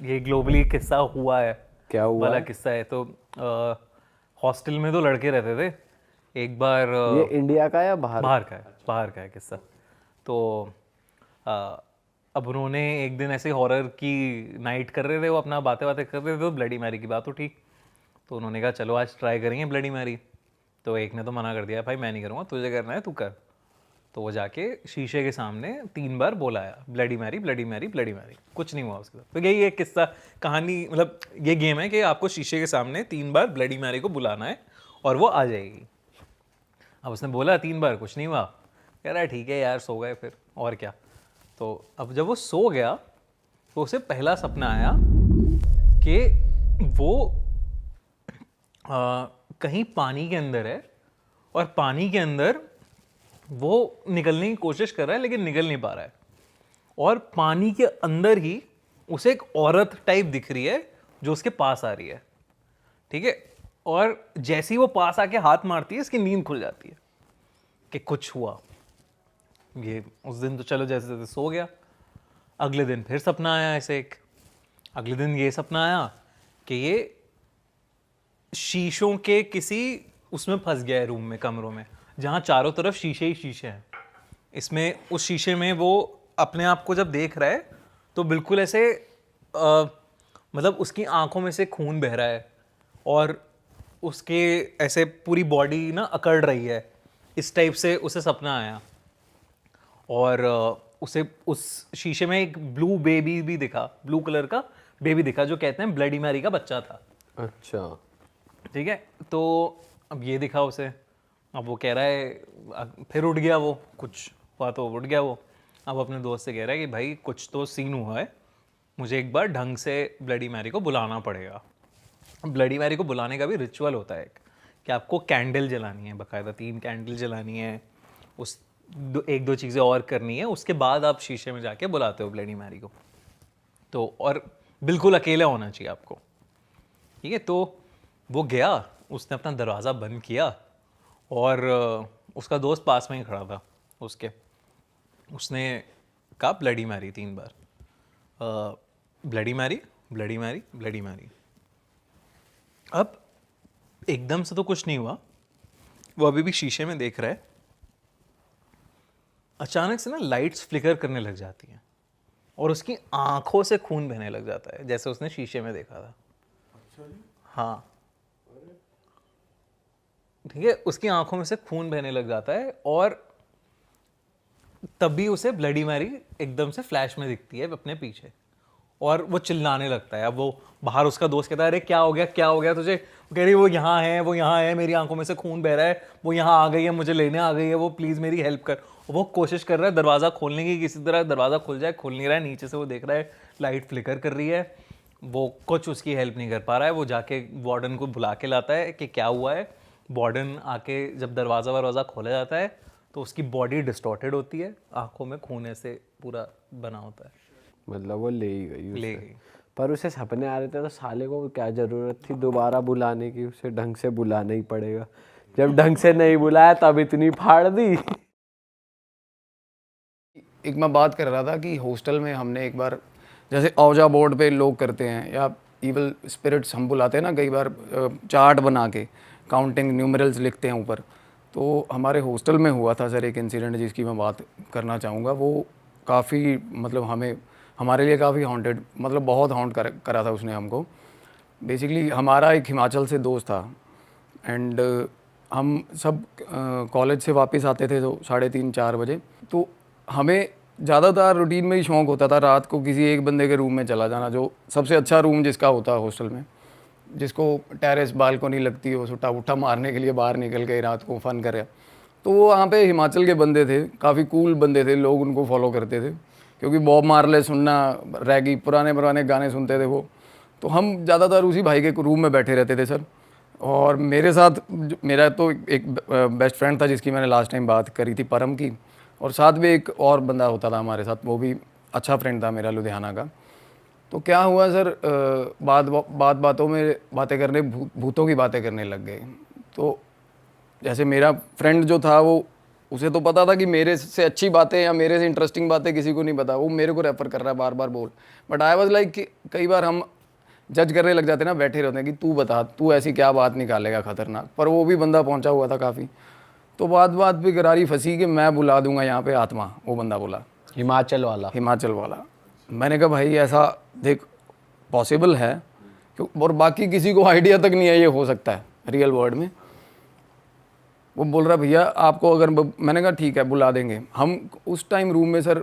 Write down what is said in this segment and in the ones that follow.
ये ग्लोबली किस्सा हुआ है क्या हुआ वाला है? किस्सा है। तो हॉस्टल में दो लड़के रहते थे। एक बार ये इंडिया का या बाहर बाहर का? का है, बाहर का है किस्सा। तो अ, अब उन्होंने एक दिन ऐसे हॉरर की नाइट कर रहे थे, वो अपना बातें बातें कर रहे थे, तो ब्लडी मैरी की बात उठी। तो उन्होंने कहा चलो आज ट्राई करेंगे ब्लडी मैरी। तो एक ने तो मना कर दिया, भाई मैं नहीं करूँगा, तुझे करना है तू कर। तो वो जाके शीशे के सामने 3 बार बोलाया bloody Mary bloody Mary bloody Mary, कुछ नहीं हुआ उसके साथ। तो यही एक किस्सा कहानी, मतलब ये गेम है कि आपको शीशे के सामने 3 बार ब्लडी मैरी को बुलाना है और वो आ जाएगी। अब उसने बोला 3 बार, कुछ नहीं हुआ। कह रहा है ठीक है यार, सो गए फिर और क्या। तो अब जब वो सो गया तो उसे पहला सपना आया कि वो कहीं पानी के अंदर है और पानी के अंदर वो निकलने की कोशिश कर रहा है लेकिन निकल नहीं पा रहा है। और पानी के अंदर ही उसे एक औरत टाइप दिख रही है जो उसके पास आ रही है, ठीक है। और जैसे ही वो पास आके हाथ मारती है, इसकी नींद खुल जाती है कि कुछ हुआ। ये उस दिन तो चलो जैसे जैसे सो गया। अगले दिन फिर सपना आया ऐसे एक। अगले दिन ये सपना आया कि ये शीशों के किसी उसमें फंस गया है, रूम में, कमरों में, जहाँ चारों तरफ शीशे ही शीशे हैं। इसमें उस शीशे में वो अपने आप को जब देख रहा है तो बिल्कुल ऐसे मतलब उसकी आंखों में से खून बह रहा है और उसके ऐसे पूरी बॉडी ना अकड़ रही है। इस टाइप से उसे सपना आया। और उसे उस शीशे में एक ब्लू बेबी भी दिखा, ब्लू कलर का बेबी दिखा, जो कहते हैं ब्लडी मैरी का बच्चा था। अच्छा। ठीक है। तो अब ये दिखा उसे। अब वो कह रहा है, फिर उठ गया वो, कुछ हुआ तो उठ गया वो। अब अपने दोस्त से कह रहा है कि भाई कुछ तो सीन हुआ है, मुझे एक बार ढंग से ब्लडी मैरी को बुलाना पड़ेगा। ब्लडी मैरी को बुलाने का भी रिचुअल होता है कि आपको कैंडल जलानी है, बाकायदा 3 कैंडल जलानी है, उस एक दो चीज़ें और करनी है, उसके बाद आप शीशे में जाके बुलाते हो ब्लडी मैरी को। तो और बिल्कुल अकेला होना चाहिए आपको, ठीक है। तो वो गया, उसने अपना दरवाज़ा बंद किया और उसका दोस्त पास में ही खड़ा था उसके। उसने कहा ब्लडी मैरी 3 बार, bloody Mary bloody Mary bloody Mary. अब एकदम से तो कुछ नहीं हुआ, वो अभी भी शीशे में देख रहा है। अचानक से ना लाइट्स फ्लिकर करने लग जाती हैं और उसकी आंखों से खून बहने लग जाता है, जैसे उसने शीशे में देखा था। अच्छा जी। हाँ, ठीक है, उसकी आंखों में से खून बहने लग जाता है और तभी उसे ब्लडी मैरी एकदम से फ्लैश में दिखती है अपने पीछे और वो चिल्लाने लगता है। अब वो बाहर, उसका दोस्त कहता है अरे क्या हो गया, क्या हो गया तुझे? वो कह रही वो यहाँ है, वो यहाँ है, मेरी आंखों में से खून बह रहा है, वो यहाँ आ गई है, मुझे लेने आ गई है, वो प्लीज़ मेरी हेल्प कर। वो कोशिश कर रहा है दरवाज़ा खोलने की, किसी तरह दरवाज़ा खुल जाए, खुल नहीं रहा है। नीचे से वो देख रहा है लाइट फ्लिकर कर रही है, वो कुछ उसकी हेल्प नहीं कर पा रहा है। वो जाके वार्डन को बुला के लाता है कि क्या हुआ है। वार्डन आके जब दरवाज़ा वरवाज़ा खोला जाता है तो उसकी बॉडी डिस्टॉर्टेड होती है, आंखों में खून ऐसे पूरा बना होता है। मतलब वो ले ही गई ले उसे। गई। पर उसे सपने आ रहे थे तो साले को क्या जरूरत थी दोबारा बुलाने की? उसे ढंग से बुलाना ही पड़ेगा। जब ढंग से नहीं बुलाया तब इतनी फाड़ दी। एक मैं बात कर रहा था कि हॉस्टल में हमने एक बार, जैसे औजा बोर्ड पे लोग करते हैं या इवल स्पिरिट्स हम बुलाते हैं ना कई बार, चार्ट बना के काउंटिंग न्यूमरल्स लिखते हैं ऊपर। तो हमारे हॉस्टल में हुआ था सर एक इंसिडेंट जिसकी मैं बात करना चाहूँगा। वो काफ़ी मतलब हमारे लिए काफ़ी हॉन्टेड, मतलब बहुत हॉन्ट करा था उसने हमको। बेसिकली हमारा एक हिमाचल से दोस्त था एंड हम सब कॉलेज से वापस आते थे तो 3:30-4 बजे। तो हमें ज़्यादातर रूटीन में ही शौक़ होता था रात को किसी एक बंदे के रूम में चला जाना, जो सबसे अच्छा रूम जिसका होता है हॉस्टल में, जिसको टेरेस बालकनी लगती हो, सुट्टा उट्टा मारने के लिए बाहर निकल के रात को फ़न करे। तो वो वहाँ पे हिमाचल के बंदे थे, काफ़ी कूल बंदे थे, लोग उनको फॉलो करते थे क्योंकि बॉब मार्ले सुनना, रैगी, पुराने गाने सुनते थे वो। तो हम ज़्यादातर उसी भाई के रूम में बैठे रहते थे सर। और मेरे साथ मेरा तो एक बेस्ट फ्रेंड था जिसकी मैंने लास्ट टाइम बात करी थी, परम की, और साथ में एक और बंदा होता था हमारे साथ, वो भी अच्छा फ्रेंड था मेरा लुधियाना का। तो क्या हुआ सर, बातों में बातें करने, भूतों की बातें करने लग गए। तो जैसे मेरा फ्रेंड जो था वो उसे तो पता था कि मेरे से अच्छी बातें या मेरे से इंटरेस्टिंग बातें किसी को नहीं पता, वो मेरे को रेफर कर रहा है बार बार बोल। बट आई वाज लाइक, कई बार हम जज करने लग जाते हैं ना, बैठे रहते हैं कि तू बता, तू ऐसी क्या बात निकालेगा खतरनाक। पर वो भी बंदा पहुंचा हुआ था काफ़ी, तो बात पे गरारी फंसी कि मैं बुला दूंगा यहाँ पे आत्मा। वो बंदा बोला हिमाचल वाला। हिमाचल वाला। मैंने कहा भाई ऐसा देख पॉसिबल है, और बाकी किसी को आइडिया तक नहीं है ये हो सकता है रियल वर्ल्ड में। वो बोल रहा भैया आपको अगर, मैंने कहा ठीक है बुला देंगे। हम उस टाइम रूम में सर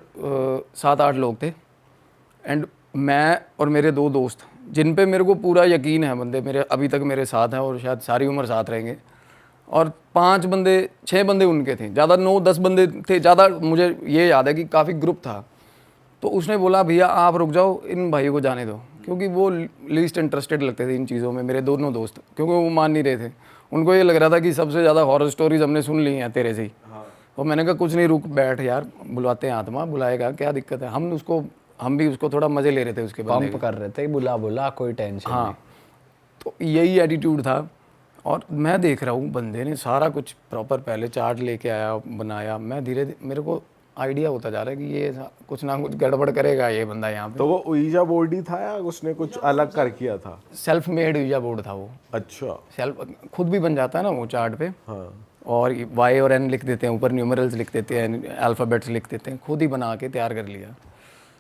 7-8 लोग थे, एंड मैं और मेरे 2 दोस्त जिन पे मेरे को पूरा यकीन है, बंदे मेरे अभी तक मेरे साथ हैं और शायद सारी उम्र साथ रहेंगे। और 6 बंदे उनके थे, ज़्यादा 9-10 बंदे थे ज़्यादा, मुझे ये याद है कि काफ़ी ग्रुप था। तो उसने बोला भैया आप रुक जाओ, इन भाइयों को जाने दो, क्योंकि वो लीस्ट इंटरेस्टेड लगते थे इन चीज़ों में, मेरे दोनों दोस्त, क्योंकि वो मान नहीं रहे थे। उनको ये लग रहा था कि सबसे ज़्यादा हॉरर स्टोरीज हमने सुन ली हैं तेरे से ही। और मैंने कहा कुछ नहीं, रुक बैठ यार, बुलाते हैं आत्मा, बुलाएगा, क्या दिक्कत है। हम भी उसको थोड़ा मज़े ले रहे थे उसके बंदे पंप कर रहे थे, बुला कोई टेंशन नहीं। हाँ, तो यही एटीट्यूड था। और मैं देख रहा हूँ बंदे ने सारा कुछ प्रॉपर पहले चार्ट लेके आया, बनाया। मैं धीरे धीरे, मेरे को आइडिया होता जा रहा है कि ये कुछ ना कुछ गड़बड़ करेगा ये बंदा यहाँ पे। तो वो उईजा बोर्ड ही था या उसने कुछ अलग कर किया था? सेल्फ मेड यूजा बोर्ड था वो। अच्छा। सेल्फ खुद भी बन जाता है ना वो चार्ट पे। हाँ। और वाई और एन लिख देते हैं, ऊपर न्यूमरल्स लिख देते हैं, अल्फ़ाबेट्स लिख देते हैं, खुद ही बना के तैयार कर लिया।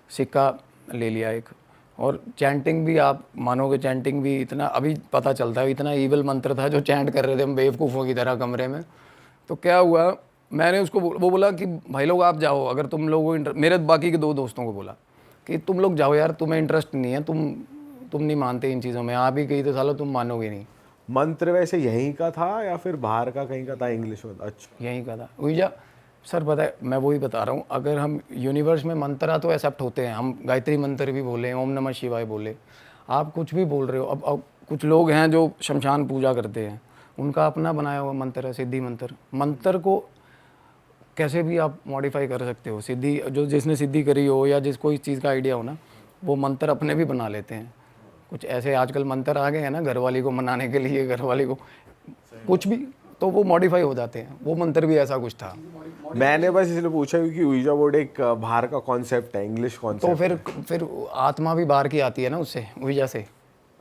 सिक्का ले लिया एक। और चैंटिंग भी आप मानोगे, चैंटिंग भी इतना अभी पता चलता है, इतना ईवल मंत्र था जो चैंट कर रहे थे हम बेवकूफ़ों की तरह कमरे में। तो क्या हुआ, मैंने उसको वो बोला कि भाई लोग आप जाओ, अगर तुम लोगों को मेरे बाकी के 2 दोस्तों को बोला कि तुम लोग जाओ यार, तुम्हें इंटरेस्ट नहीं है, तुम नहीं मानते इन चीज़ों में, आप ही गई तो सालो तुम मानोगे नहीं। मंत्र वैसे यहीं का था या फिर बाहर का कहीं का था, इंग्लिश में? अच्छा। यहीं का था उईजा। सर पता है, मैं वही बता रहा हूँ, अगर हम यूनिवर्स में मंत्र तो एक्सेप्ट होते हैं, हम गायत्री मंत्र भी बोले, ओम नमः शिवाय बोले, आप कुछ भी बोल रहे हो। अब कुछ लोग हैं जो शमशान पूजा करते हैं, उनका अपना बनाया हुआ मंत्र है, सिद्धि मंत्र। मंत्र को कैसे भी आप मॉडिफाई कर सकते हो। सिद्धि जो जिसने सिद्धि करी हो या जिसको इस चीज़ का आइडिया हो ना, वो मंत्र अपने भी बना लेते हैं। कुछ ऐसे आजकल मंत्र आ गए हैं ना, घरवाली को मनाने के लिए, घरवाली को कुछ भी, तो वो मॉडिफाई हो जाते हैं। वो मंत्र भी ऐसा कुछ था। मैंने बस इसलिए पूछा क्योंकि उईजा बोर्ड एक बाहर का कॉन्सेप्ट है, इंग्लिश कॉन्सेप्ट। तो फिर आत्मा भी बाहर की आती है ना उससे, उईजा से।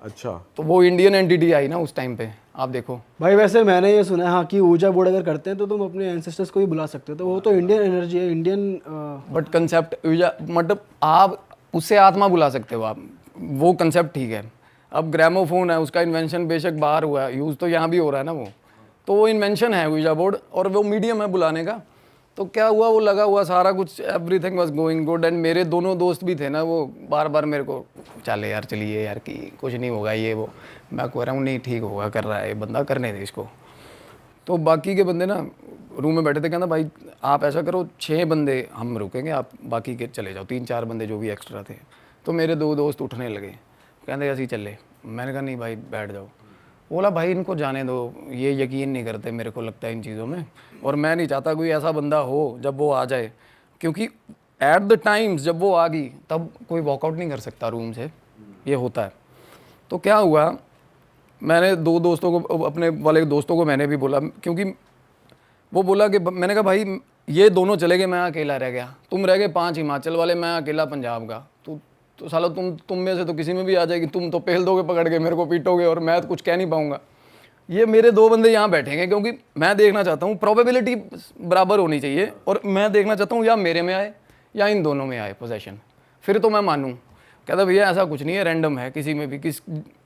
अच्छा। तो वो इंडियन एंटिटी आई ना उस टाइम पे, आप देखो। भाई वैसे मैंने ये सुना है हाँ कि ऊर्जा बोर्ड अगर करते हैं तो तुम अपने एंसेस्टर्स को भी बुला सकते हो, तो वो तो इंडियन एनर्जी है, इंडियन। बट कंसेप्ट ऊर्जा मतलब आप उससे आत्मा बुला सकते हो आप, वो कंसेप्ट ठीक है। अब ग्रामोफोन है, उसका इन्वेंशन बेशक बाहर हुआ है, यूज़ तो यहाँ भी हो रहा है ना वो, तो वो इन्वेंशन है ऊर्जा बोर्ड, और वो मीडियम है बुलाने का। तो क्या हुआ, वो लगा हुआ सारा कुछ, everything was going good. And मेरे दोनों दोस्त भी थे ना, वो बार बार मेरे को चले यार, चलिए यार कि कुछ नहीं होगा ये वो। मैं कह रहा हूँ नहीं ठीक होगा, कर रहा है ये बंदा, करने दे इसको। तो बाकी के बंदे ना रूम में बैठे थे, कहना भाई आप ऐसा करो 6 बंदे हम रुकेंगे, आप बाकी के चले जाओ, 3-4 बंदे जो भी एक्स्ट्रा थे। तो मेरे 2 दोस्त उठने लगे, कहते ऐसे ही चले। मैंने कहा नहीं भाई बैठ जाओ। बोला भाई इनको जाने दो, ये यकीन नहीं करते मेरे को लगता है इन चीज़ों में, और मैं नहीं चाहता कोई ऐसा बंदा हो जब वो आ जाए, क्योंकि एट द टाइम्स जब वो आ गई तब कोई वॉकआउट नहीं कर सकता रूम से, ये होता है। तो क्या हुआ, मैंने 2 दोस्तों को, अपने वाले दोस्तों को मैंने भी बोला, क्योंकि वो बोला कि मैंने कहा भाई ये दोनों चले गए, मैं अकेला रह गया, तुम रह गए 5 हिमाचल वाले, मैं अकेला पंजाब का। तो सालो तुम में से तो किसी में भी आ जाएगी, तुम तो पेल दोगे पकड़ के, मेरे को पीटोगे और मैं तो कुछ कह नहीं पाऊंगा। ये मेरे 2 बंदे यहाँ बैठेंगे, क्योंकि मैं देखना चाहता हूँ, प्रोबेबिलिटी बराबर होनी चाहिए, और मैं देखना चाहता हूँ या मेरे में आए या इन दोनों में आए पोजेशन, फिर तो मैं मानूँ। कहता भैया ऐसा कुछ नहीं है, रैंडम है, किसी में भी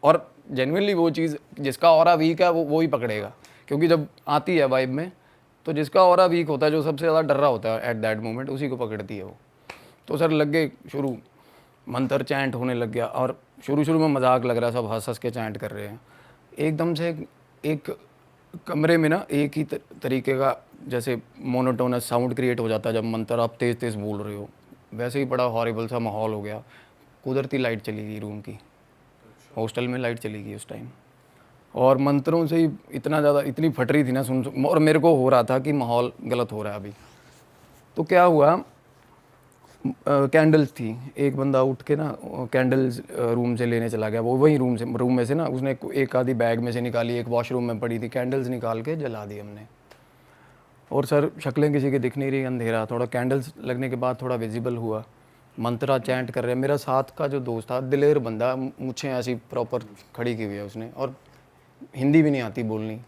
और जेन्युइनली वो चीज़ जिसका ऑरा वीक है वो ही पकड़ेगा, क्योंकि जब आती है वाइब में तो जिसका ऑरा वीक होता है, जो सबसे ज़्यादा डर रहा होता है एट दैट मोमेंट, उसी को पकड़ती है वो। तो सर लग गए शुरू, मंत्र चैंट होने लग गया, और शुरू में मजाक लग रहा, सब हंस के चैंट कर रहे हैं। एकदम से एक कमरे में ना एक ही तरीके का जैसे मोनोटोनस साउंड क्रिएट हो जाता है जब मंत्र आप तेज़ तेज़ बोल रहे हो, वैसे ही बड़ा हॉरिबल सा माहौल हो गया। कुदरती लाइट चली गई रूम की, हॉस्टल में लाइट चली गई उस टाइम, और मंत्रों से ही इतना ज़्यादा, इतनी फट रही थी ना सुन, और मेरे को हो रहा था कि माहौल गलत हो रहा है अभी। तो क्या हुआ, कैंडल्स थी, एक बंदा उठ के ना कैंडल्स रूम से लेने चला गया, वो वही रूम में से ना उसने एक आधी बैग में से निकाली, एक वॉशरूम में पड़ी थी, कैंडल्स निकाल के जला दी हमने। और सर शक्लें किसी की दिख नहीं रही, अंधेरा, थोड़ा कैंडल्स लगने के बाद थोड़ा विजिबल हुआ, मंत्रा चैंट कर रहे हैं। मेरा साथ का जो दोस्त था दिलेर बंदा, मुझे ऐसी प्रॉपर खड़ी की हुई है उसने, और हिंदी भी नहीं आती बोलनी,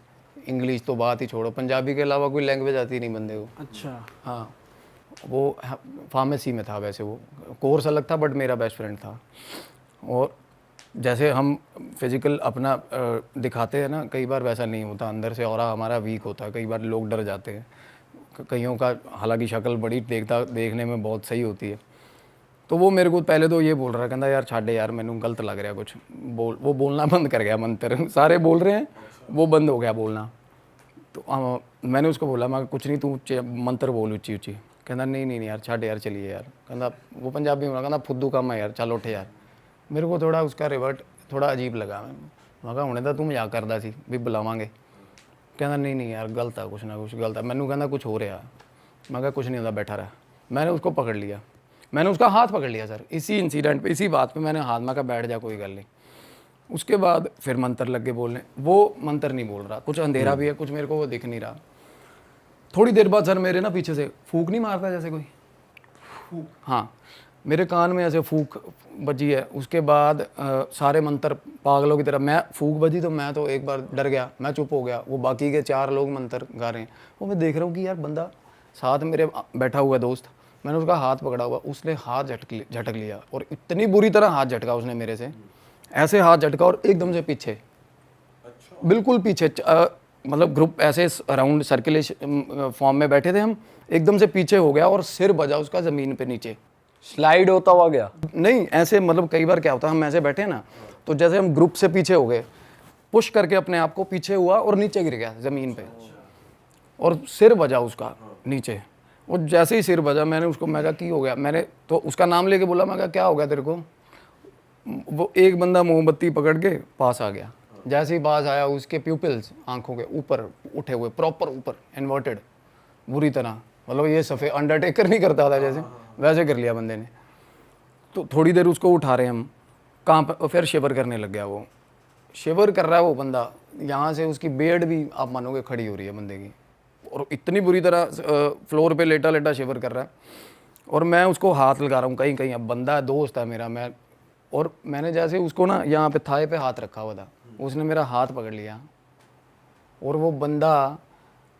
इंग्लिश तो बात ही छोड़ो, पंजाबी के अलावा कोई लैंग्वेज आती नहीं बंदे को। अच्छा। हाँ, वो फार्मेसी में था, वैसे वो कोर्स अलग था, बट मेरा बेस्ट फ्रेंड था। और जैसे हम फिजिकल अपना दिखाते हैं ना, कई बार वैसा नहीं होता, अंदर से ऑरा हमारा वीक होता है, कई बार लोग डर जाते हैं। कईयों का हालांकि शक्ल बड़ी देखने में बहुत सही होती है। तो वो मेरे को पहले तो ये बोल रहा है, कहता यार छाड़े यार, मैंने गलत लग रहा कुछ, वो बोलना बंद कर गया मंत्र, सारे बोल रहे हैं, वो बंद हो गया बोलना। तो मैंने उसको बोला, मैं कुछ नहीं, तू मंत्र बोल ऊँची ऊँची। कहना नहीं यार छाड़ यार, चलिए यार। कहना वो पंजाबी में कहना फुद्दू काम है यार, चल उठ यार। मेरे को थोड़ा उसका रिवर्ट थोड़ा अजीब लगा। मैं कहा हुणे तो तू मजाक करता सी भी बुलावांगे। कहना नहीं यार गलत है, कुछ ना कुछ गलत है। मैनू कहना कुछ हो रहा। मैं कहा कुछ नहीं होता, बैठा रहा। मैंने उसको पकड़ लिया, मैंने उसका हाथ पकड़ लिया सर, इसी इंसिडेंट पे, इसी बात पे मैंने हाथ में कहा बैठ जा, कोई गल नहीं। उसके बाद फिर मंत्र लग गए बोलने। वो मंत्र नहीं बोल रहा, कुछ अंधेरा भी है, कुछ मेरे को वो दिख नहीं रहा। थोड़ी देर बाद सर मेरे ना पीछे से फूक नहीं मारता जैसे कोई, हाँ, मेरे कान में ऐसे फूक बजी है। उसके बाद सारे मंत्र पागलों की तरह, मैं फूक बजी तो मैं तो एक बार डर गया, मैं चुप हो गया। वो बाकी के 4 लोग मंत्र गा रहे हैं, वो मैं देख रहा हूँ कि यार बंदा साथ मेरे बैठा हुआ दोस्त, मैंने उसका हाथ पकड़ा हुआ, उसने हाथ झटक लिया, और इतनी बुरी तरह हाथ झटका उसने मेरे से, ऐसे हाथ झटका और एकदम से पीछे, बिल्कुल पीछे, मतलब ग्रुप ऐसे अराउंड सर्कुलेशन फॉर्म में बैठे थे हम, एकदम से पीछे हो गया और सिर बजा उसका ज़मीन पे नीचे, स्लाइड होता हुआ गया। नहीं ऐसे, मतलब कई बार क्या होता है हम ऐसे बैठे ना, तो जैसे हम ग्रुप से पीछे हो गए, पुश करके अपने आप को पीछे हुआ और नीचे गिर गया ज़मीन पे, और सिर बजा उसका नीचे। और जैसे ही सिर बजा, मैंने उसको, मैं कहा की हो गया, मैंने तो उसका नाम लेके बोला, मैं कहा क्या हो गया तेरे को। वो एक बंदा मोमबत्ती पकड़ के पास आ गया, जैसे ही पास आया उसके प्यूपिल्स आंखों के ऊपर उठे हुए, प्रॉपर ऊपर इन्वर्टेड बुरी तरह, मतलब ये सफ़ेद अंडरटेकर नहीं करता था जैसे, वैसे कर लिया बंदे ने। तो थोड़ी देर उसको उठा रहे हम, कहाँ पर, फिर शिवर करने लग गया। वो शिवर कर रहा है वो बंदा, यहाँ से उसकी बेड भी आप मानोगे खड़ी हो रही है बंदे की, और इतनी बुरी तरह फ्लोर पे लेटा लेटा शिवर कर रहा है। और मैं उसको हाथ लगा रहा हूँ कहीं कहीं, अब बंदा दोस्त है मेरा, और मैंने जैसे उसको ना यहाँ पे थाए पे हाथ रखा हुआ था, उसने मेरा हाथ पकड़ लिया, और वो बंदा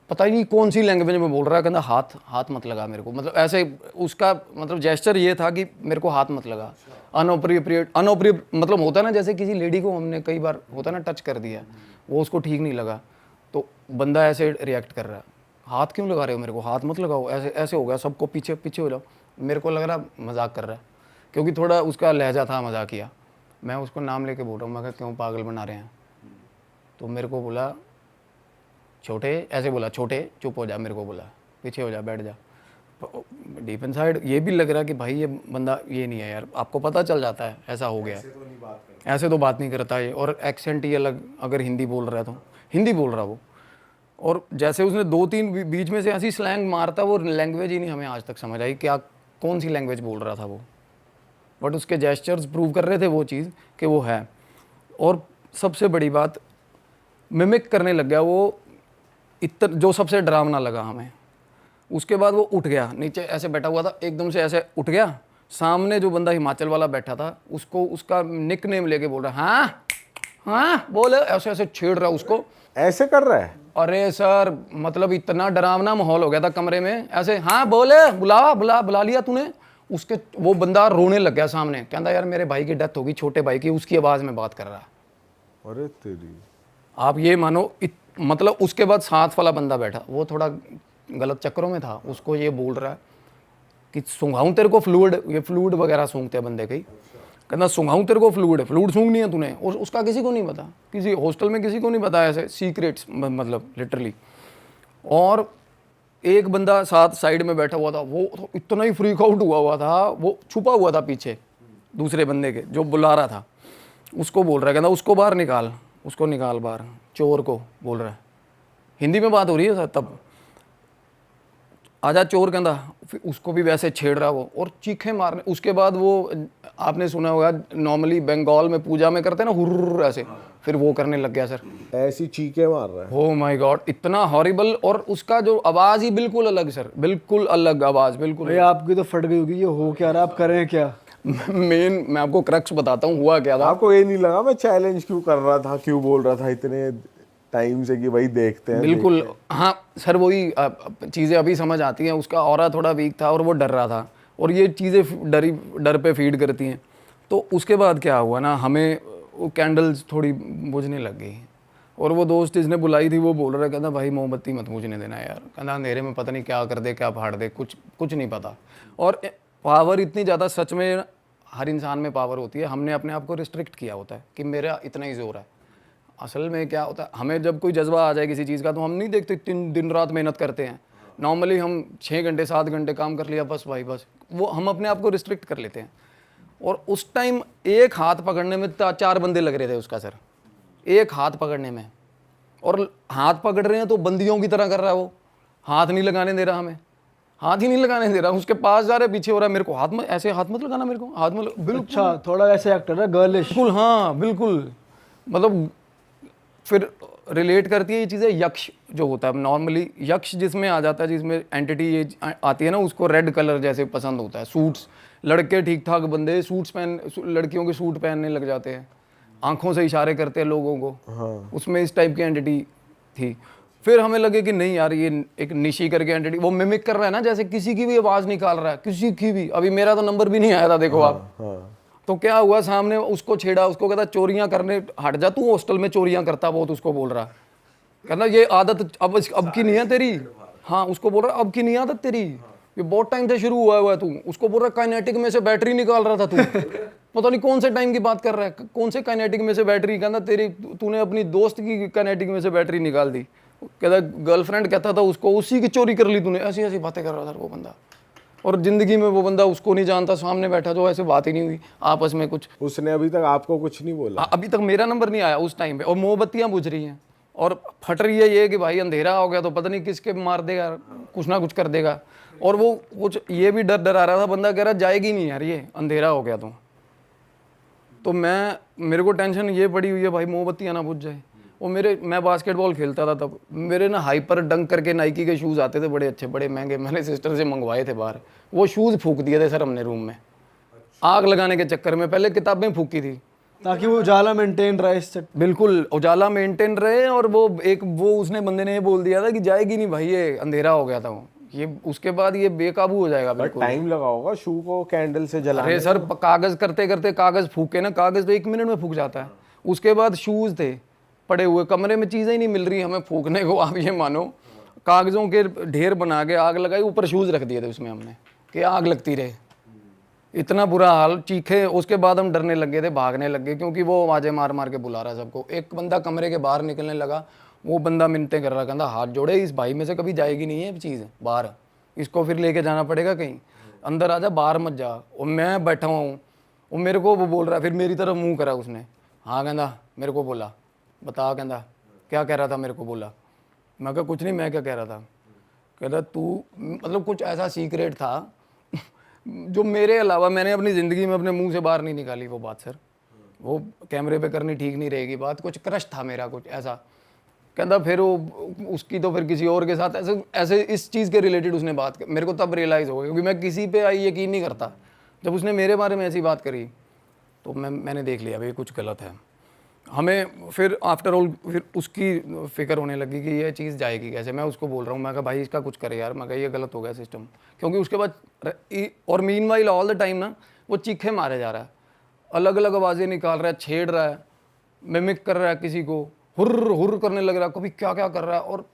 पता ही नहीं कौन सी लैंग्वेज में बोल रहा है, कहता हाथ मत लगा मेरे को, मतलब ऐसे उसका मतलब जेस्चर ये था कि मेरे को हाथ मत लगा। अनअप्रोप्रिएट मतलब होता है ना, जैसे किसी लेडी को हमने कई बार होता है ना टच कर दिया, वो उसको ठीक नहीं लगा, तो बंदा ऐसे रिएक्ट कर रहा है, हाथ क्यों लगा रहे हो मेरे को, हाथ मत लगाओ, ऐसे ऐसे हो गया, सबको पीछे पीछे हो जाओ। मेरे को लग रहा मजाक कर रहा है, क्योंकि थोड़ा उसका लहजा था मजाकिया। मैं उसको नाम लेके बोल रहा हूँ, मैं कहा क्यों पागल बना रहे हैं। तो मेरे को बोला छोटे, ऐसे बोला छोटे चुप हो जा, मेरे को बोला पीछे हो जा, बैठ जा। डीप इनसाइड ये भी लग रहा कि भाई ये बंदा ये नहीं है यार, आपको पता चल जाता है ऐसा हो गया, ऐसे तो बात नहीं करता ये, और एक्सेंट ही अलग, अगर हिंदी बोल रहा है तो हिंदी बोल रहा वो, और जैसे उसने 2-3 बीच में से ऐसी स्लैंग मारता, वो लैंग्वेज ही नहीं हमें आज तक समझ आई क्या कौन सी लैंग्वेज बोल रहा था वो, बट उसके जेस्चर्स प्रूव कर रहे थे वो चीज़ कि वो है। और सबसे बड़ी बात, मिमिक करने लग गया वो, इतना जो सबसे डरावना लगा हमें। उसके बाद वो उठ गया, नीचे ऐसे बैठा हुआ था, एकदम से ऐसे उठ गया, सामने जो बंदा हिमाचल वाला बैठा था उसको उसका निक नेम लेके बोल रहा है, हाँ बोले, ऐसे ऐसे छेड़ रहा उसको, ऐसे कर रहा है। अरे सर मतलब इतना डरावना माहौल हो गया था कमरे में, ऐसे हाँ बोले, बुला लिया तूने। उसके वो बंदा रोने लग गया सामने, कहता यार मेरे भाई की डेथ होगी, छोटे भाई की, उसकी आवाज़ में बात कर रहा है। अरे तेरी, आप ये मानो मतलब उसके बाद साथ वाला बंदा बैठा, वो थोड़ा गलत चक्करों में था, उसको ये बोल रहा है कि सूंघाऊँ तेरे को फ्लूइड, ये फ्लूइड वगैरह सूंघते हैं बंदे, कहीं कहना सूंघाऊँ तेरे को फ्लूइड सूंघनी है तूने, और उसका किसी को नहीं पता, किसी हॉस्टल में किसी को नहीं पता, ऐसे सीक्रेट्स मतलब लिटरली। और एक बंदा साथ साइड में बैठा हुआ था, वो तो इतना ही फ्रीक आउट हुआ था, वो छुपा हुआ था पीछे दूसरे बंदे के जो बुला रहा था, उसको बोल रहा है, कहना उसको बाहर निकाल, उसको निकाल बाहर, चोर को बोल रहा है, हिंदी में बात हो रही है सर। तब आजा चोर कहता, फिर उसको भी वैसे छेड़ रहा वो और चीखे मारने। उसके बाद वो आपने सुना होगा नॉर्मली बंगाल में पूजा में करते हैं ना हुर्र ऐसे, फिर वो करने लग गया सर। ऐसी चीखे मार रहा है। ओ माय गॉड, इतना हॉरिबल। और उसका जो आवाज ही बिल्कुल अलग सर, बिल्कुल अलग आवाज, बिल्कुल। भाई आपकी तो फट गई होगी, ये हो क्या रहा है, आप करें क्या? मेन मैं आपको क्रक्स बताता हूँ हुआ क्या था। आपको ये नहीं लगा मैं चैलेंज क्यों कर रहा था, क्यों बोल रहा था इतने टाइम से कि भाई देखते हैं? बिल्कुल हाँ सर, वही चीज़ें अभी समझ आती हैं। उसका ऑरा थोड़ा वीक था और वो डर रहा था, और ये चीज़ें डर पे फीड करती हैं। तो उसके बाद क्या हुआ ना, हमें वो कैंडल्स थोड़ी बुझने लग गई, और वो दोस्त जिसने बुलाई थी वो बोल रहा है, कहता भाई मोमबत्ती मत बुझने देना यार, कहता अंधेरे में पता नहीं क्या कर दे क्या फाड़ दे, कुछ नहीं पता। और पावर इतनी ज़्यादा, सच में हर इंसान में पावर होती है, हमने अपने आप को रिस्ट्रिक्ट किया होता है कि मेरा इतना ही जोर है। असल में क्या होता है, हमें जब कोई जज्बा आ जाए किसी चीज़ का तो हम नहीं देखते, दिन रात मेहनत करते हैं। नॉर्मली हम 6 घंटे 7 घंटे काम कर लिया बस भाई बस, वो हम अपने आप को रिस्ट्रिक्ट कर लेते हैं। और उस टाइम एक हाथ पकड़ने में 4 बंदे लग रहे थे उसका सर, एक हाथ पकड़ने में। और हाथ पकड़ रहे हैं तो बंदियों की तरह कर रहा है वो, हाथ नहीं लगाने दे रहा, हमें हाथ ही नहीं लगाने दे रहा। उसके पास जा रहे, पीछे हो रहा है, मेरे को हाथ में ऐसे हाथ मत लगाना, मेरे को हाथ में बिल्कुल। अच्छा, थोड़ा ऐसे एक्टर है, गर्लिश। बिल्कुल हाँ बिल्कुल, मतलब फिर रिलेट करती है ये चीज़ें। यक्ष जो होता है नॉर्मली, यक्ष जिसमें आ जाता है, जिसमें एंटिटी ये आती है ना, उसको रेड कलर जैसे पसंद होता है। सूट्स, लड़के ठीक ठाक बंदे सूट्स लड़कियों के सूट पहनने लग जाते हैं, आंखों से इशारे करते हैं लोगों को। हाँ। उसमें इस टाइप की एंटिटी थी। फिर हमें लगे कि नहीं यार, ये एक निशी करके एंटिटी, वो मिमिक कर रहा है ना, जैसे किसी की भी आवाज़ निकाल रहा है, किसी की भी। अभी मेरा तो नंबर भी नहीं आया था, देखो आप। हाँ। तो क्या हुआ, सामने उसको छेड़ा, उसको कहता चोरियां करने हट जा तू, हॉस्टल में चोरियां करता बहुत, उसको बोल रहा, कहना ये आदत अब की नहीं है तेरी। हाँ, उसको बोल रहा अब की नहीं आदत तेरी, ये बहुत टाइम से शुरू हुआ है तू। उसको बोल रहा काइनेटिक में से बैटरी निकाल रहा था तू, पता नहीं कौन से टाइम की बात कर रहा है, कौन से काइनेटिक में से बैटरी। कहना तेरी, तूने अपनी दोस्त की काइनेटिक में से बैटरी निकाल दी। कहता गर्लफ्रेंड कहता था उसको, उसी की चोरी कर ली तूने। ऐसी ऐसी बातें कर रहा था वो बंदा। और जिंदगी में वो बंदा उसको नहीं जानता, सामने बैठा जो, ऐसे बात ही नहीं हुई आपस में कुछ। उसने अभी तक आपको कुछ नहीं बोला? अभी तक मेरा नंबर नहीं आया उस टाइम पे। और मोमबत्तियां बुझ रही हैं और फट रही है ये कि भाई अंधेरा हो गया तो पता नहीं किसके मार देगा, कुछ ना कुछ कर देगा। और वो कुछ ये भी डर आ रहा था, बंदा कह रहा जाएगी नहीं यार ये, अंधेरा हो गया तो मेरे को टेंशन ये पड़ी हुई है भाई मोमबत्तियां ना बुझ जाए। और मैं बास्केटबॉल खेलता था तब, मेरे ना हाइपर डंक करके नाइकी के शूज़ आते थे, बड़े अच्छे बड़े महंगे, मैंने सिस्टर से मंगवाए थे बाहर। वो शूज़ फूंक दिए थे सर हमने रूम में, आग लगाने के चक्कर में। पहले किताबें फूकी थी ताकि वो उजाला मेंटेन रहे इससे। बिल्कुल, उजाला मेंटेन रहे। और वो उसने बंदे ने ये बोल दिया था कि जाएगी नहीं भाई ये, अंधेरा हो गया था वो, ये उसके बाद ये बेकाबू हो जाएगा। बिल्कुल टाइम लगा होगा शू को कैंडल से जलाने। अरे सर, कागज करते करते कागज फूके ना, कागज तो 1 मिनट में फूक जाता है। उसके बाद शूज थे पड़े हुए कमरे में, चीज़ें ही नहीं मिल रही हमें फूकने को। आप ये मानो कागजों के ढेर बना के आग लगाई, ऊपर शूज रख दिए थे उसमें हमने कि आग लगती रहे। इतना बुरा हाल, चीखे। उसके बाद हम डरने लग गए थे, भागने लग गए, क्योंकि वो आवाज़ें मार मार के बुला रहा है सबको। एक बंदा कमरे के बाहर निकलने लगा, वो बंदा मिन्नतें कर रहा, कहता हाथ जोड़े, इस भाई में से कभी जाएगी नहीं है चीज़ बाहर, इसको फिर लेके जाना पड़ेगा कहीं, अंदर आ जा, बाहर मत जा। और मैं बैठा हुआ हूँ, वो मेरे को वो बोल रहा है, फिर मेरी तरफ मुँह करा उसने। हाँ कहता, मेरे को बोला, बता, कहता क्या कह रहा था, मेरे को बोला। मैं कहा कुछ नहीं, मैं क्या कह रहा था। कहता तू, मतलब कुछ ऐसा सीक्रेट था जो मेरे अलावा मैंने अपनी ज़िंदगी में अपने मुंह से बाहर नहीं निकाली वो बात सर। वो कैमरे पे करनी ठीक नहीं रहेगी बात, कुछ क्रश था मेरा कुछ ऐसा। कहता फिर वो उसकी तो फिर किसी और के साथ ऐसे इस चीज़ के रिलेटेड उसने बात कर। मेरे को तब रियलाइज़ हो गया, क्योंकि मैं किसी पे यकीन नहीं करता। जब उसने मेरे बारे में ऐसी बात करी तो मैंने देख लिया भाई कुछ गलत है। हमें फिर आफ्टर ऑल फिर उसकी फिक्र होने लगी कि ये चीज़ जाएगी कैसे। मैं उसको बोल रहा हूँ, मैं कहा भाई इसका कुछ करे यार, मैं कहा ये गलत हो गया सिस्टम। क्योंकि उसके बाद और मीनवाइल ऑल द टाइम ना वो चीखे मारे जा रहा है, अलग अलग आवाज़ें निकाल रहा है, छेड़ रहा है, मिमिक कर रहा है किसी को, हुर्र हुर्र करने लग रहा है, कभी क्या क्या कर रहा है, और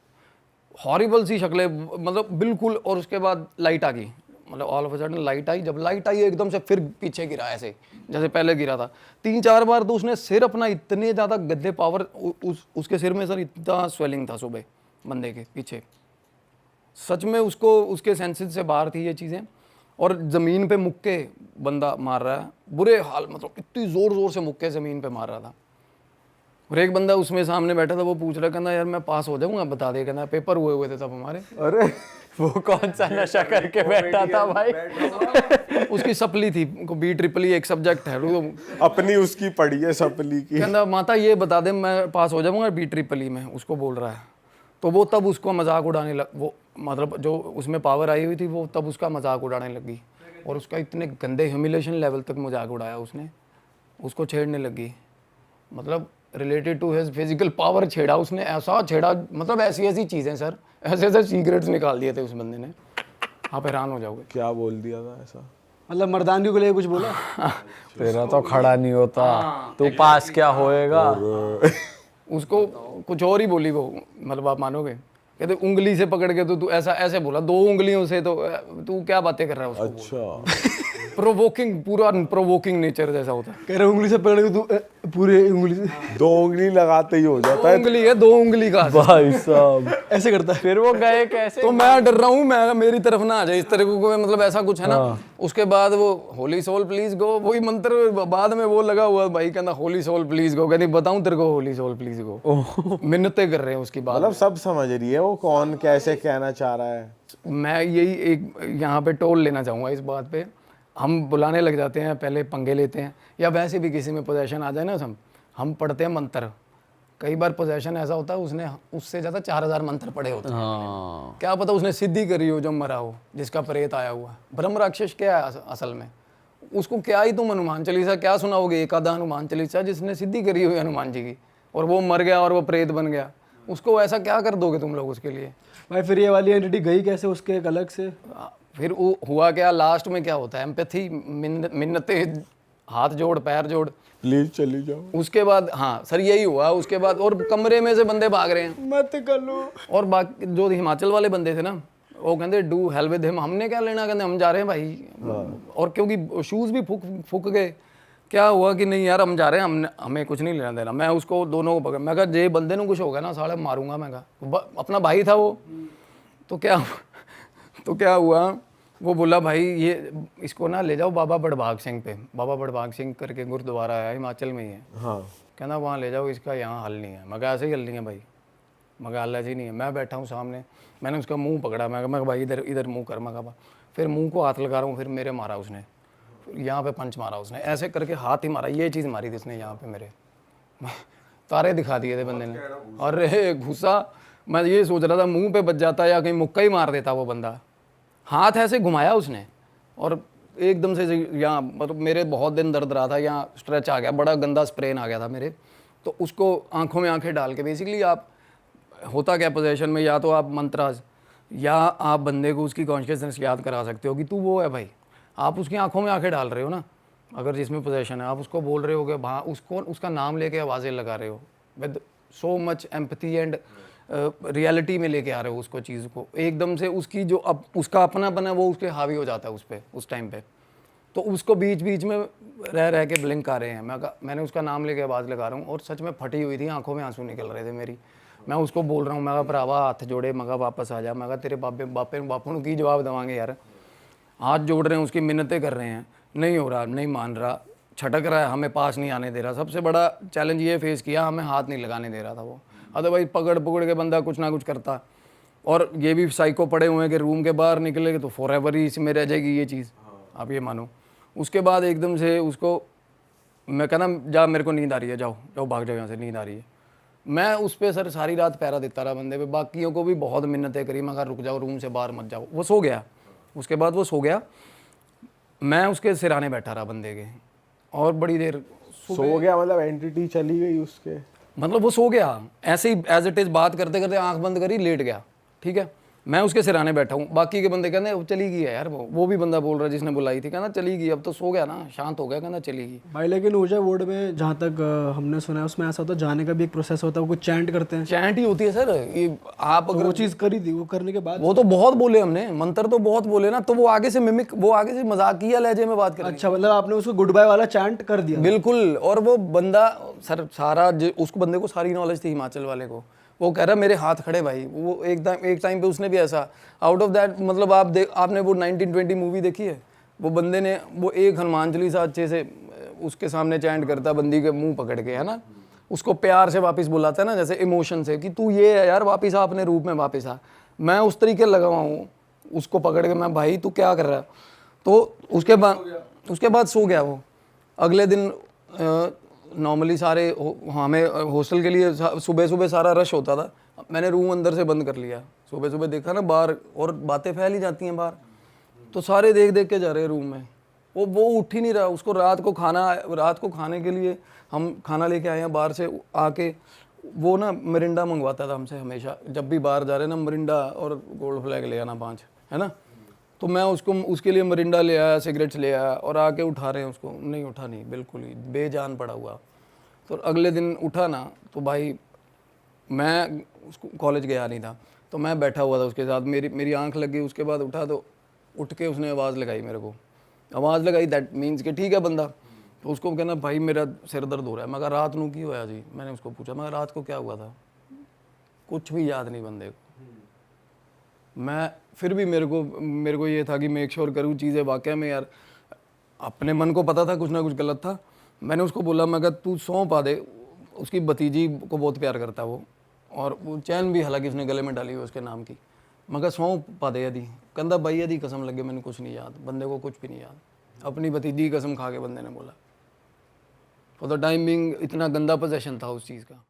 हॉरिबल सी शक्लें, मतलब बिल्कुल। और उसके बाद लाइट आ गई, मतलब all of a sudden light आई। जब लाइट आई एकदम से फिर पीछे गिरा ऐसे जैसे पहले गिरा था 3-4 बार। तो उसने सिर अपना, इतने ज़्यादा गद्दे पावर उसके सिर में सर, इतना स्वेलिंग था सुबह बंदे के पीछे। सच में उसको, उसके सेंसेस से बाहर थी ये चीज़ें। और ज़मीन पे मुक्के बंदा मार रहा है, बुरे हाल, मतलब इतनी ज़ोर ज़ोर से मुक्के ज़मीन पे मार रहा था। और एक बंदा उसमें सामने बैठा था, वो पूछ रहा, कहना यार मैं पास हो जाऊँगा, बता दे, कहना पेपर हुए थे तब हमारे। अरे वो कौन सा नशा करके बैठा था भाई? उसकी सपली थी, बी ट्रिपल एक सब्जेक्ट है, अपनी उसकी पढ़ी है सपली की। कहना माता ये बता दे मैं पास हो जाऊंगा बी ट्रिपल में, उसको बोल रहा है। तो वो तब उसको मजाक उड़ाने लग, वो मतलब जो उसमें पावर आई हुई थी वो तब उसका मजाक उड़ाने लगी, और उसका इतने गंदे ह्यूमिलेशन लेवल तक मजाक उड़ाया उसने, उसको छेड़ने लगी, मतलब related to his physical power छेड़ा उसने, ऐसा छेड़ा, मतलब ऐसी ऐसी चीज़ें सर, ऐसे ऐसे सीक्रेट्स निकाल दिए थे उस बंदे ने, आप हैरान हो जाओगे। क्या बोल दिया था ऐसा? मतलब मर्दानगी को लेकर कुछ बोला? तेरा तो खड़ा नहीं होता, तू पास क्या होएगा? उसको कुछ और ही बोली वो, मतलब आप मानोगे, कहते उंगली से पकड़ के तो तू ऐसा ऐसे बोला, 2 उंगलियों से, तो तू क्या बातें कर रहा है उसको। अच्छा। प्रोवोकिंग, पूरा प्रोवोकिंग नेचर जैसा होता है। कह रहे उंगली से पकड़ के तू पूरे उंगली से 2 उंगली लगाते ही हो जाता 2 है। उंगली है, 2 उंगली का भाई साहब ऐसे करता है। फिर वो गए कैसे? तो मैं डर रहा हूँ, मैं मेरी तरफ ना आ जाए इस तरह को, मतलब ऐसा कुछ है ना। उसके बाद वो होली सोल प्लीज गो, वही मंत्र बाद में वो लगा हुआ भाई, कहना होली सोल प्लीज गो, कहती बताऊं तेरे को होली सोल प्लीज गो, मिन्नतें कर रहे हैं उसकी बात। मतलब सब समझ रही है वो कौन कैसे कहना चाह रहा है। मैं यही एक यहाँ पे टोल लेना चाहूँगा इस बात पे, हम बुलाने लग जाते हैं, पहले पंगे लेते हैं, या वैसे भी किसी में पोजेशन आ जाए ना, हम पढ़ते हैं मंत्र, कई बार पोजेशन ऐसा होता है उसने उससे ज़्यादा 4000 मंत्र पढ़े होते हैं। हाँ क्या पता उसने सिद्धि करी हो जो मरा हो, जिसका प्रेत आया हुआ। ब्रह्म राक्षस क्या है असल में, उसको क्या ही तुम हनुमान चालीसा क्या सुनाओगे, एक आधा हनुमान चालीसा जिसने सिद्धि करी हुई हनुमान जी की, और वो मर गया और वो प्रेत बन गया, उसको ऐसा क्या कर दोगे तुम लोग उसके लिए। भाई फिर ये वाली एंटिटी गई कैसे उसके एक अलग से? फिर वो हुआ क्या, लास्ट में क्या होता है, एम्पैथी, मिन्नते, हाथ जोड़ पैर जोड़, प्लीज चली जाओ। उसके बाद हाँ सर यही हुआ। उसके बाद और कमरे में से बंदे भाग रहे हैं, मत कर लो। और बाकी जो हिमाचल वाले बंदे थे ना, वो कहते डू हेल विद हिम, हमने क्या लेना, कहते हम जा रहे हैं भाई। और क्योंकि शूज़ भी फूक गए, क्या हुआ कि नहीं यार हम जा रहे हैं, हमें कुछ नहीं लेना देना। मैं उसको दोनों को पकड़, मैं कहा जे बंदे को कुछ होगा ना साले मारूंगा, मैं कहा अपना भाई था वो। तो क्या हुआ, वो बोला भाई ये इसको ना ले जाओ बाबा बड़भाग सिंह पे, बाबा बड़भाग सिंह करके गुरुद्वारा है हिमाचल में ही है। हाँ। कहना वहाँ ले जाओ, इसका यहाँ हल नहीं है। मैं कहा ऐसे ही हल नहीं है भाई, मैं कहा हल ऐसे ही नहीं है। मैं बैठा हूँ सामने, मैंने उसका मुंह पकड़ा, मैं कहा भाई इधर मुंह कर, मैं कहा फिर मुंह को हाथ लगा रहा हूँ, फिर मेरे मारा उसने, यहाँ पे पंच मारा उसने, ऐसे करके हाथ ही मारा, ये चीज़ मारी थी उसने यहाँ पे मेरे, तारे दिखा दिए थे बंदे ने। अरे गुस्सा, मैं ये सोच रहा था मुंह पे बच जाता या कहीं मुक्का ही मार देता वो बंदा। हाथ ऐसे घुमाया उसने और एकदम से यहाँ, मतलब मेरे बहुत दिन दर्द रहा था, यहाँ स्ट्रेच आ गया, बड़ा गंदा स्प्रेन आ गया था मेरे। तो उसको आंखों में आंखें डाल के, बेसिकली आप होता क्या पोजीशन में, या तो आप मंत्राज या आप बंदे को उसकी कॉन्शियसनेस याद करा सकते हो कि तू वो है भाई। आप उसकी आंखों में आंखें डाल रहे हो ना, अगर जिसमें पोजीशन है, आप उसको बोल रहे हो कि वहाँ उसको उसका नाम लेके आवाज़ें लगा रहे हो with so much empathy and reality में लेके आ रहे हो उसको, चीज़ को एकदम से उसकी जो अब उसका अपनापन है वो उसके हावी हो जाता है उस पर उस टाइम पे। तो उसको बीच बीच में रह के ब्लिंक आ रहे हैं। मैंने उसका नाम लेके आवाज़ लगा रहा हूँ और सच में फटी हुई थी, आंखों में आंसू निकल रहे थे मेरी। मैं उसको बोल रहा हूँ, मैं भरावा हाथ जोड़े, मैं वापस आ जा, मैं तेरे बापू की जवाब देवांगे यार। हाथ जोड़ रहे हैं, उसकी मिन्नतें कर रहे हैं, नहीं हो रहा, नहीं मान रहा, छटक रहा है, हमें पास नहीं आने दे रहा। सबसे बड़ा चैलेंज ये फेस किया, हमें हाथ नहीं लगाने दे रहा था वो, अदरवाइज पकड़ के बंदा कुछ ना कुछ करता। और ये भी साइको पड़े हुए हैं कि रूम के बाहर निकलेंगे तो फॉरएवर ही इसमें रह जाएगी ये चीज़, आप ये मानो। उसके बाद एकदम से उसको मैं कहना जा, मेरे को नींद आ रही है, जाओ भाग जाओ यहाँ से, नींद आ रही है। मैं उस पर सर सारी रात पहरा देता रहा बंदे पे, बाकियों को भी बहुत मिन्नतें करी, मैं कहा रुक जाओ, रूम से बाहर मत जाओ। वो सो गया, उसके बाद वो सो गया, मैं उसके सिराने बैठा रहा बंदे के, और बड़ी देर सो गया, मतलब एंटिटी चली गई उसके, मतलब वो सो गया ऐसे ही एज इट इज़, बात करते करते आंख बंद करी, लेट गया, ठीक है। मैं उसके सिराने बैठा हूँ, बाकी के बंदे कहते हैं चली गई है यार, वो भी बंदा बोल रहा है जिसने बुलाई थी, कहना चली गई, अब तो सो गया ना, शांत हो गया, कहना चली गई भाई। लेकिन ऊर्जा बोर्ड में जहाँ तक हमने सुना है उसमें ऐसा होता है, जाने का भी एक प्रोसेस होता है, वो कुछ चैंट करते हैं। चैंट ही होती है सर ये, आप अगर वो चीज़ करी थी, वो करने के बाद वो तो बहुत बोले हमने, मंत्र तो बहुत बोले ना, तो वो आगे से मिमिक, वो आगे से मजाकिया लहजे में बात कर। अच्छा, मतलब आपने उसको गुड बाय वाला चैंट कर दिया? बिल्कुल। और वो बंदा सर सारा उसको बंदे को सारी नॉलेज थी हिमाचल वाले को, वो कह रहा मेरे हाथ खड़े भाई। वो एक टाइम पे उसने भी ऐसा आउट ऑफ दैट, मतलब आपने वो 1920 मूवी देखी है, वो बंदे ने वो एक हनुमान चालीसा अच्छे से उसके सामने चैंट करता, बंदी के मुंह पकड़ के, है ना, उसको प्यार से वापस बुलाता है ना, जैसे इमोशन से कि तू ये है यार, वापस आ अपने रूप में, वापस आ। मैं उस तरीके लगा हुआ हूँ, उसको पकड़ के मैं, भाई तू क्या कर रहा है? तो उसके बाद सो गया वो। अगले दिन नॉर्मली सारे हमें हॉस्टल के लिए सुबह सुबह सारा रश होता था, मैंने रूम अंदर से बंद कर लिया। सुबह सुबह देखा ना बाहर, और बातें फैल ही जाती हैं बाहर, तो सारे देख देख के जा रहे हैं रूम में। वो उठ ही नहीं रहा। उसको रात को खाने के लिए हम खाना लेके आए हैं बाहर से आके, वो ना मिरिंडा मंगवाता था हमसे हमेशा, जब भी बाहर जा रहे ना मिरिंडा और गोल्ड फ्लैग ले आना 5, है ना। तो मैं उसके लिए मिरिंडा ले आया, सिगरेट्स ले आया, और आके उठा रहे हैं उसको। नहीं उठा, नहीं, बिल्कुल ही बेजान पड़ा हुआ। तो अगले दिन उठा ना, तो भाई मैं उसको कॉलेज गया नहीं था, तो मैं बैठा हुआ था उसके साथ, मेरी आंख लगी। उसके बाद उठा तो उठ के उसने आवाज़ लगाई मेरे को, आवाज़ लगाई, दैट मीन्स कि ठीक है बंदा। तो उसको कहना भाई मेरा सिर दर्द हो रहा है। मैं कहा रात को की होया जी? मैंने उसको पूछा, मैं रात को क्या हुआ था? कुछ भी याद नहीं बंदे को। मैं फिर भी मेरे को ये था कि मेक श्योर करूँ चीज़ें वाकई में, यार अपने मन को पता था कुछ ना कुछ गलत था। मैंने उसको बोला, मैं कहा तू सौंप पा दे, उसकी भतीजी को बहुत प्यार करता है वो, और वो चैन भी हालांकि उसने गले में डाली हुई उसके नाम की। मैं कहा सौंप पा दे यदि। कहता भाई यदि कसम लगे मैंने कुछ नहीं याद, बंदे को कुछ भी नहीं याद। अपनी भतीजी की कसम खा के बंदे ने बोला। फॉर द टाइम बिंग इतना गंदा पोजेशन था उस चीज़ का।